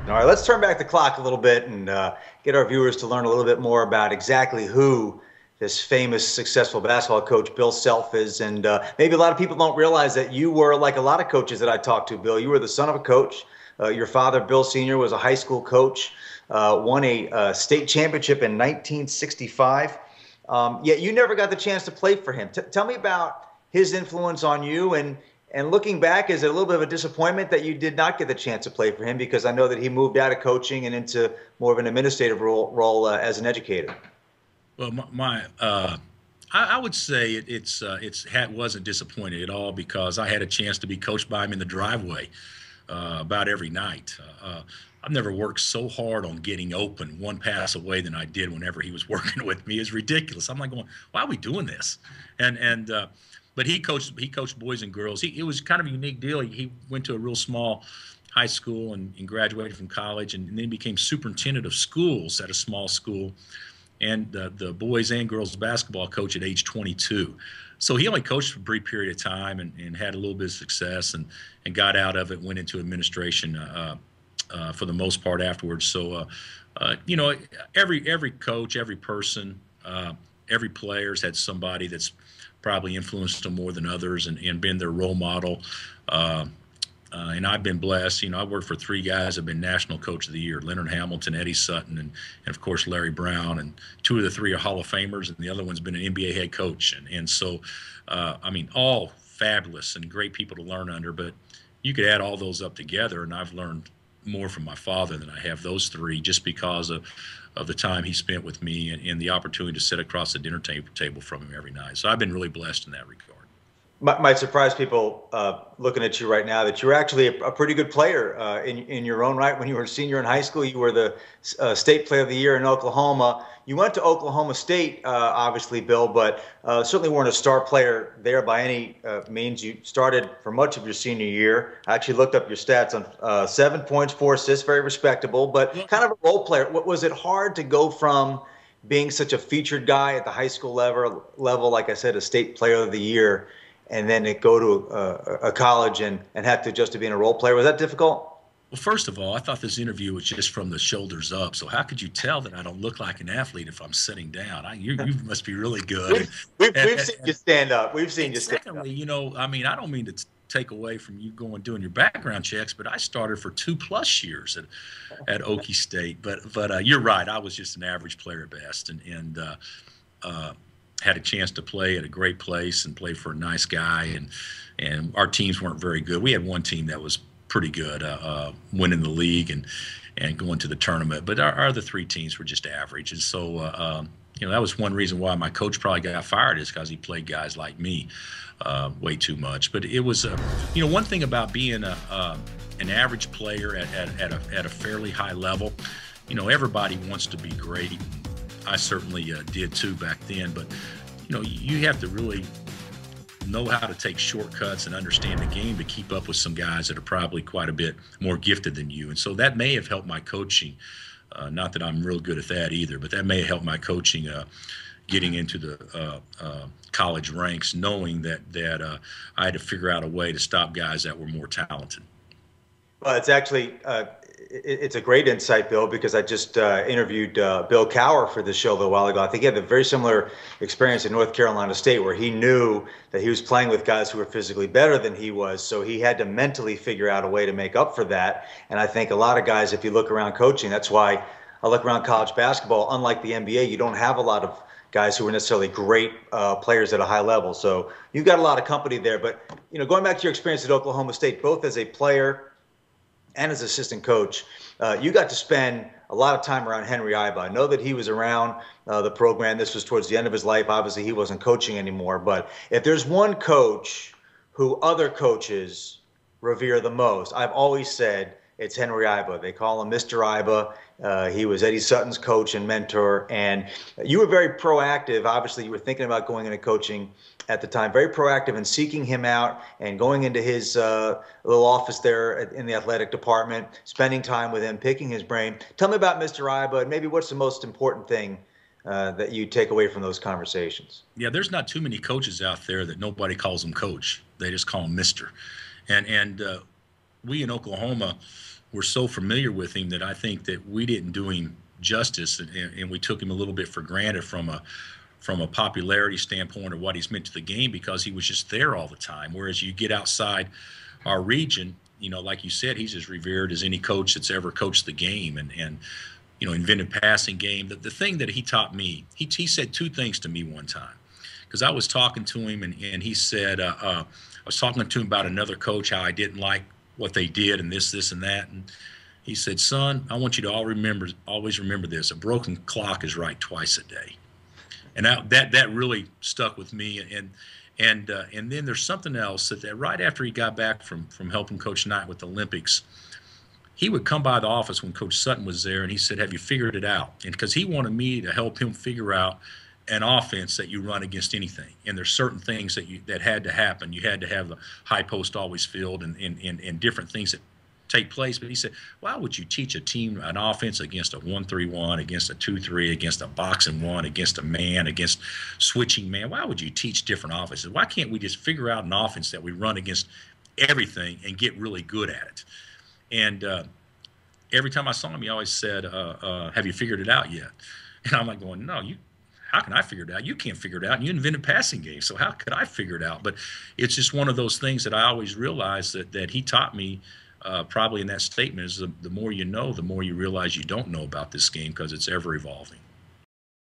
All right, let's turn back the clock a little bit and get our viewers to learn a little bit more about exactly who this famous, successful basketball coach, Bill Self, is. And maybe a lot of people don't realize that you were like a lot of coaches that I talked to, Bill. You were the son of a coach. Your father, Bill Sr., was a high school coach, won a state championship in 1965. Yet you never got the chance to play for him. Tell me about his influence on you, and looking back, is it a little bit of a disappointment that you did not get the chance to play for him? Because I know that he moved out of coaching and into more of an administrative role as an educator. Well, I would say wasn't disappointed at all because I had a chance to be coached by him in the driveway about every night. I've never worked so hard on getting open one pass away than I did whenever he was working with me. It's ridiculous. I'm like going, why are we doing this? And but he coached boys and girls. It was kind of a unique deal. He went to a real small high school and graduated from college, and then became superintendent of schools at a small school, and the boys and girls basketball coach at age 22. So he only coached for a brief period of time and had a little bit of success and got out of it, went into administration for the most part afterwards. So, every coach, every person, every player's had somebody that's probably influenced them more than others and been their role model. And I've been blessed. I worked for three guys that have been National Coach of the Year: Leonard Hamilton, Eddie Sutton, and of course Larry Brown. And two of the three are Hall of Famers, and the other one's been an NBA head coach. And so, all fabulous and great people to learn under. But you could add all those up together, and I've learned more from my father than I have those three, just because of the time he spent with me and the opportunity to sit across the dinner table from him every night. So I've been really blessed in that regard. Might surprise people looking at you right now that you're actually a pretty good player in your own right. When you were a senior in high school, you were the state player of the year in Oklahoma. You went to Oklahoma State, obviously, Bill, but certainly weren't a star player there by any means. You started for much of your senior year. I actually looked up your stats on 7 points, 4 assists, very respectable, but kind of a role player. Was it hard to go from being such a featured guy at the high school level, like I said, a state player of the year, and then go to a college and have to adjust to being a role player? Was that difficult? Well, first of all, I thought this interview was just from the shoulders up. So how could you tell that I don't look like an athlete if I'm sitting down? You must be really good. We've seen you stand up. We've seen And you stand up. secondly, I don't mean to take away from you doing your background checks, but I started for 2+ years at Okie State. But you're right. I was just an average player at best, and had a chance to play at a great place and play for a nice guy, and our teams weren't very good. We had one team that was pretty good, winning the league and going to the tournament, but our other three teams were just average. And so that was one reason why my coach probably got fired, is because he played guys like me way too much. But it was one thing about being an average player at a fairly high level. Everybody wants to be great. I certainly did too back then, but you have to really know how to take shortcuts and understand the game to keep up with some guys that are probably quite a bit more gifted than you. And so that may have helped my coaching. Not that I'm real good at that either, but that may have helped my coaching getting into the college ranks, knowing that I had to figure out a way to stop guys that were more talented. Well, it's actually it's a great insight, Bill, because I just interviewed Bill Cowher for this show a little while ago. I think he had a very similar experience in North Carolina State, where he knew that he was playing with guys who were physically better than he was, so he had to mentally figure out a way to make up for that. And I think a lot of guys, if you look around coaching, that's why I look around college basketball. Unlike the NBA, you don't have a lot of guys who are necessarily great players at a high level. So you've got a lot of company there. But going back to your experience at Oklahoma State, both as a player and as assistant coach, you got to spend a lot of time around Henry Iba. I know that he was around the program. This was towards the end of his life. Obviously, he wasn't coaching anymore. But if there's one coach who other coaches revere the most, I've always said it's Henry Iba. They call him Mr. Iba. He was Eddie Sutton's coach and mentor. And you were very proactive. Obviously, you were thinking about going into coaching at the time, very proactive in seeking him out and going into his little office there in the athletic department, spending time with him, picking his brain. Tell me about Mr. Iba, and maybe what's the most important thing that you take away from those conversations? Yeah, there's not too many coaches out there that nobody calls him coach. They just call him Mister. And we in Oklahoma were so familiar with him that I think that we didn't do him justice, and we took him a little bit for granted from a popularity standpoint of what he's meant to the game, because he was just there all the time. Whereas you get outside our region, like you said, he's as revered as any coach that's ever coached the game, and invented passing game. The thing that he taught me, he said two things to me one time, because I was talking to him, and he said, I was talking to him about another coach, how I didn't like what they did and this and that. And he said, son, I want you to always remember this: a broken clock is right twice a day. And that really stuck with me. And then there's something else that right after he got back from helping Coach Knight with the Olympics, he would come by the office when Coach Sutton was there, and he said, have you figured it out? And because he wanted me to help him figure out an offense that you run against anything. And there's certain things that had to happen. You had to have the high post always filled, and different things that take place. But he said, why would you teach a team an offense against a 1-3-1, against a 2-3, against a boxing one, against a man, against switching man? Why would you teach different offenses? Why can't we just figure out an offense that we run against everything and get really good at it? And every time I saw him, he always said, have you figured it out yet? And I'm like going, no, how can I figure it out? You can't figure it out. You invented passing games, so how could I figure it out? But it's just one of those things that I always realized that he taught me, probably in that statement, is the more you know, the more you realize you don't know about this game, because it's ever evolving.